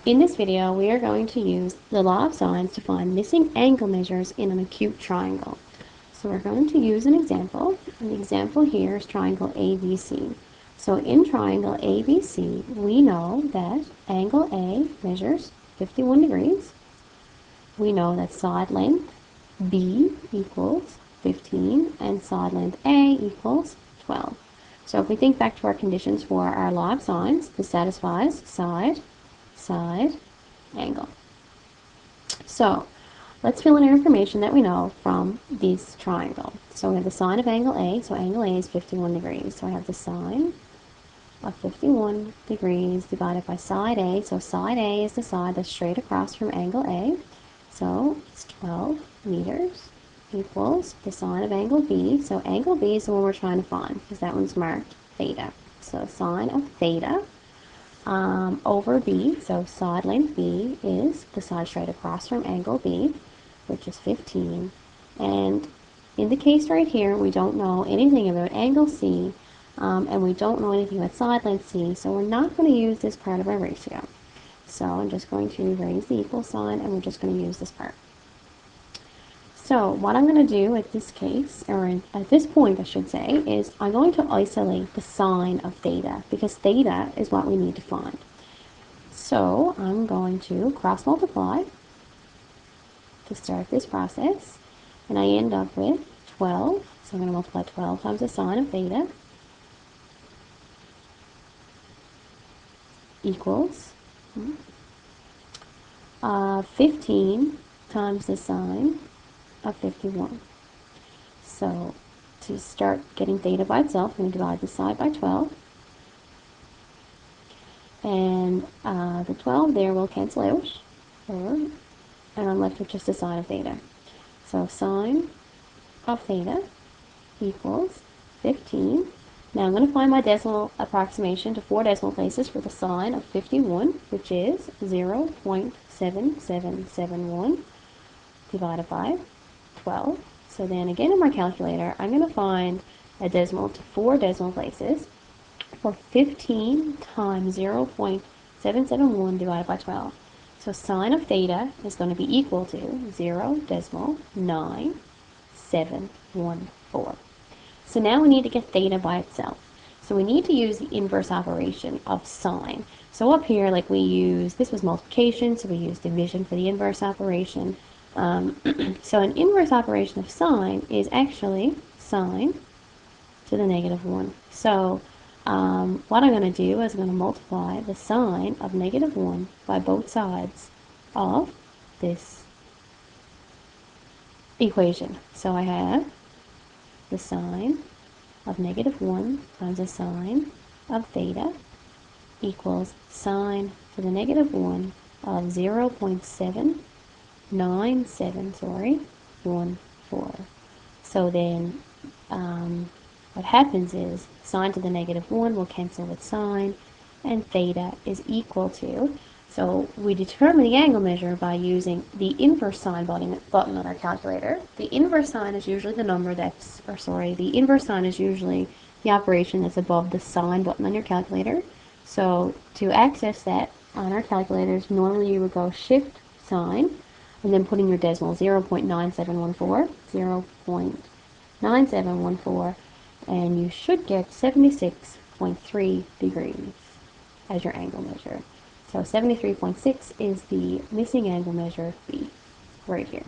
In this video, we are going to use the law of sines to find missing angle measures in an acute triangle. So we're going to use an example, and the example here is triangle ABC. So in triangle ABC, we know that angle A measures 51 degrees. We know that side length B equals 15 and side length A equals 12. So if we think back to our conditions for our law of sines, this satisfies side, side, angle. So let's fill in our information that we know from this triangle. So we have the sine of angle A, so angle A is 51 degrees. So I have the sine of 51 degrees divided by side A. So side A is the side that's straight across from angle A. So it's 12 meters equals the sine of angle B. So angle B is the one we're trying to find because that one's marked theta. So sine of theta over B, so side length B is the side straight across from angle B, which is 15. And in the case right here, we don't know anything about angle C, and we don't know anything about side length C, so we're not going to use this part of our ratio. So I'm just going to raise the equal sign, and we're just going to use this part. So what I'm going to do at this case, or at this point I should say, is I'm going to isolate the sine of theta, because theta is what we need to find. So I'm going to cross multiply to start this process, and I end up with 12. So I'm going to multiply 12 times the sine of theta equals 15 times the sine of 51. So to start getting theta by itself, I'm going to divide the side by 12. And the 12 there will cancel out, and I'm left with just the sine of theta. So sine of theta equals 15. Now I'm going to find my decimal approximation to 4 decimal places for the sine of 51, which is 0.7771 divided by 12. So then again in my calculator, I'm going to find a decimal to 4 decimal places for 15 times 0.771 divided by 12. So sine of theta is going to be equal to 0.9714. So now we need to get theta by itself. So we need to use the inverse operation of sine. So up here, like we use, this was multiplication, so we use division for the inverse operation. So an inverse operation of sine is actually sine to the negative 1. So what I'm going to do is I'm going to multiply the sine of negative 1 by both sides of this equation. So I have the sine of negative 1 times the sine of theta equals sine to the negative 1 of 0.79714. So then what happens is sine to the negative 1 will cancel with sine, and theta is equal to, so we determine the angle measure by using the inverse sine button on our calculator. The inverse sine is usually the number that's, the inverse sine is usually the operation that's above the sine button on your calculator. So to access that on our calculators, normally you would go shift sine, and then put in your decimal 0.9714, 0.9714, and you should get 76.3 degrees as your angle measure. So 73.6 is the missing angle measure B right here.